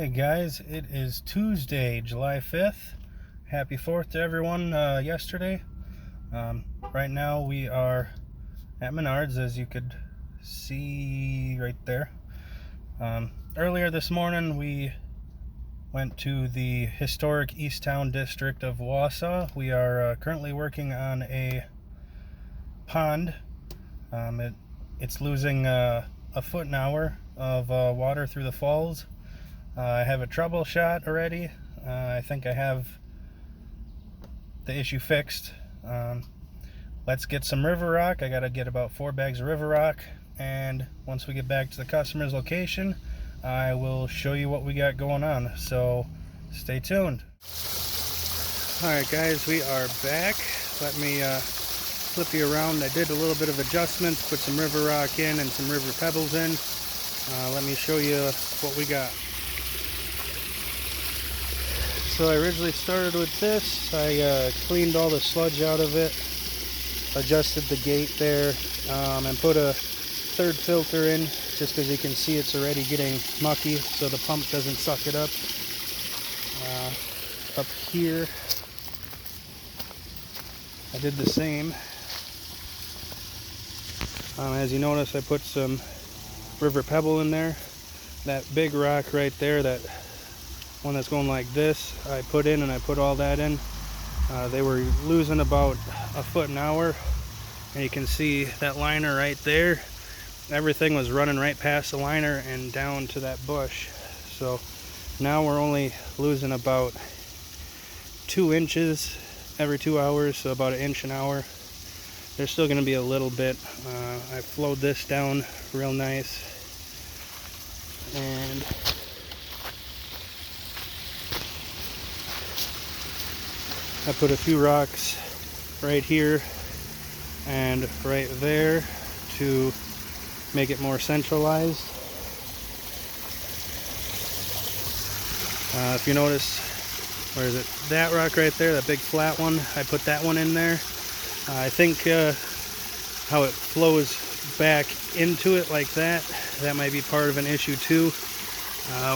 Hey guys, it is Tuesday, July 5th. Happy 4th to everyone yesterday. Right now we are at Menards, as you could see right there. Earlier this morning we went to the historic Easttown district of Wausau. We are currently working on a pond. It's losing a foot an hour of water through the falls. I have a trouble shot already. I think I have the issue fixed. Let's get some river rock. I gotta get about 4 bags of river rock, and once we get back to the customer's location, I will show you what we got going on. So stay tuned. Alright guys, we are back. Let me flip you around. I did a little bit of adjustments, put some river rock in and some river pebbles in. Let me show you what we got. So I originally started with this. I cleaned all the sludge out of it, adjusted the gate there, and put a third filter in, just as you can see it's already getting mucky, so the pump doesn't suck it up. Up here, I did the same. As you notice, I put some river pebble in there. That big rock right there, that one that's going like this, I put in, and I put all that in. They were losing about a foot an hour, and you can see that liner right there. Everything was running right past the liner and down to that bush. So now we're only losing about 2 inches every 2 hours, so about 1 inch an hour. There's still going to be a little bit. I flowed this down real nice, and I put a few rocks right here and right there to make it more centralized. If you notice, where is it? That rock right there, that big flat one, I put that one in there. I think how it flows back into it like that, that might be part of an issue too.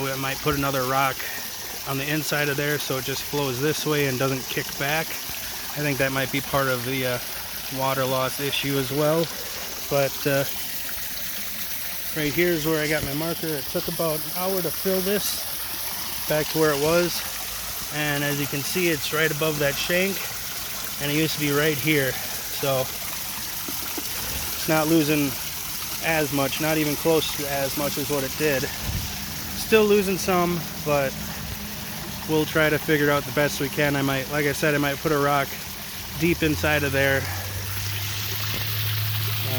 We might put another rock on the inside of there so it just flows this way and doesn't kick back. I think that might be part of the water loss issue as well. But right here is where I got my marker. It took about an hour to fill this back to where it was, and as you can see, it's right above that shank, and it used to be right here. So it's not losing as much, not even close to as much as what it did. Still losing some, but we'll try to figure out the best we can. I might, like I said, I might put a rock deep inside of there.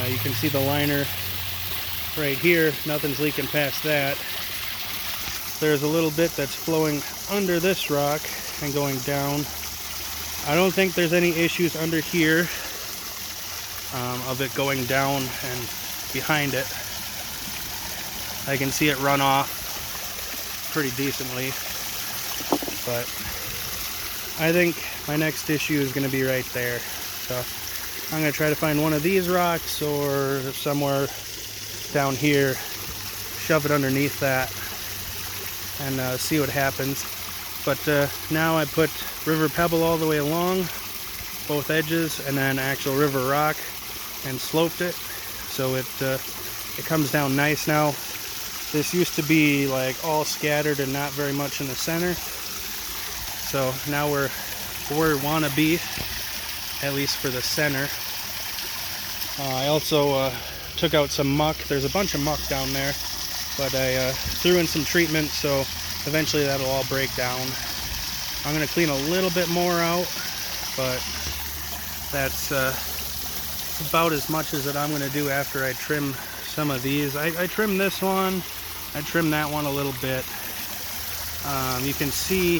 You can see the liner right here. Nothing's leaking past that. There's a little bit that's flowing under this rock and going down. I don't think there's any issues under here of it going down and behind it. I can see it run off pretty decently. But I think my next issue is going to be right there. So I'm going to try to find one of these rocks or somewhere down here, shove it underneath that, and see what happens. But now I put river pebble all the way along both edges, and then actual river rock, and sloped it so it comes down nice now. This used to be like all scattered and not very much in the center. So now we're where we want to be, at least for the center. I also took out some muck. There's a bunch of muck down there, but I threw in some treatment, so eventually that'll all break down. I'm going to clean a little bit more out, but that's about as much as that I'm going to do after I trim some of these. I trimmed this one, I trimmed that one a little bit. You can see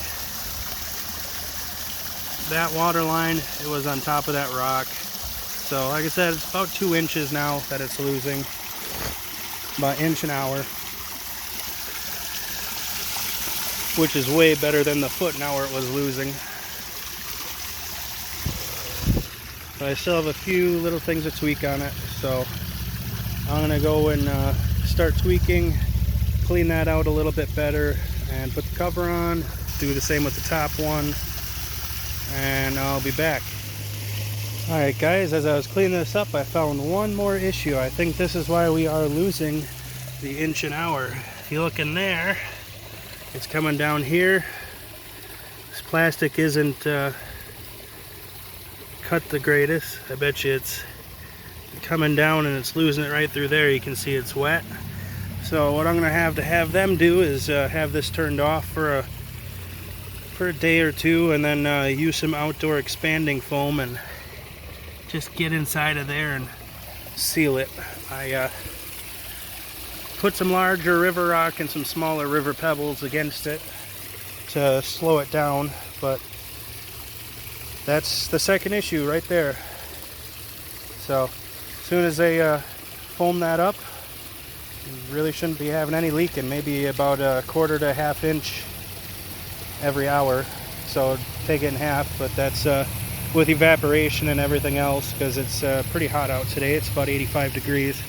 that water line, it was on top of that rock. So like I said, it's about 2 inches now that it's losing, about 1 inch an hour, which is way better than the foot an hour it was losing. But I still have a few little things to tweak on it, so I'm gonna go and start tweaking, clean that out a little bit better, and put the cover on, do the same with the top one, and I'll be back. Alright guys, as I was cleaning this up, I found one more issue. I think this is why we are losing the inch an hour. If you look in there, it's coming down here. This plastic isn't cut the greatest. I bet you it's coming down and it's losing it right through there. You can see it's wet. So what I'm going to have them do is have this turned off for a day or two, and then use some outdoor expanding foam and just get inside of there and seal it. I put some larger river rock and some smaller river pebbles against it to slow it down, but that's the second issue right there. So as soon as they foam that up, you really shouldn't be having any leaking. Maybe about a quarter to a half inch every hour. So take it in half, but that's with evaporation and everything else, because it's pretty hot out today. It's about 85 degrees.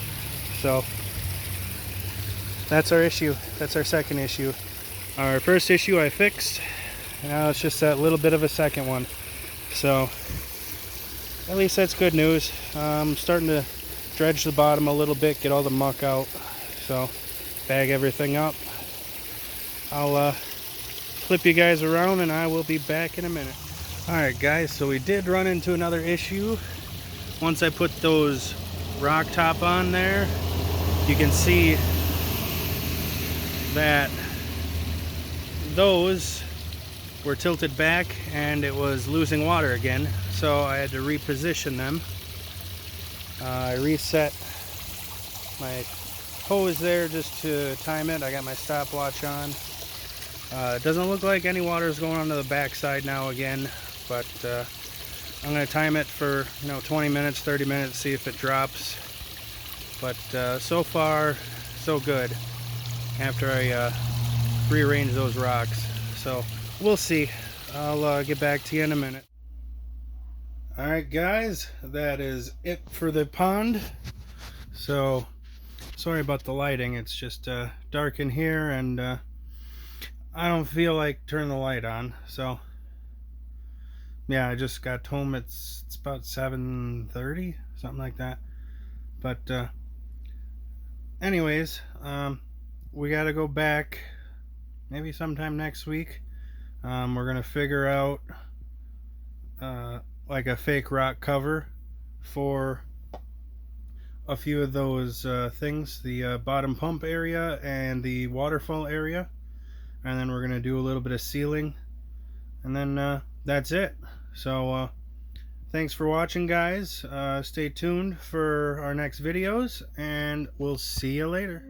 So that's our issue. That's our second issue. Our first issue I fixed. Now it's just that little bit of a second one. So at least that's good news. I'm starting to dredge the bottom a little bit, get all the muck out. So bag everything up. I'll flip you guys around and I will be back in a minute. Alright guys, so we did run into another issue. Once I put those rock top on there, you can see that those were tilted back and it was losing water again. So I had to reposition them. I reset my hose there just to time it. I got my stopwatch on. It doesn't look like any water is going onto the back side now again, but I'm going to time it for 20 minutes, 30 minutes, see if it drops. But so far, so good after I rearrange those rocks. So we'll see. I'll get back to you in a minute. Alright guys, that is it for the pond. So sorry about the lighting, it's just dark in here, and I don't feel like turning the light on. So yeah, I just got home. It's about 7:30, something like that. But anyways, we got to go back maybe sometime next week. We're gonna figure out like a fake rock cover for a few of those things, the bottom pump area and the waterfall area, and then we're gonna do a little bit of sealing, and then that's it. So thanks for watching guys. Stay tuned for our next videos, and we'll see you later.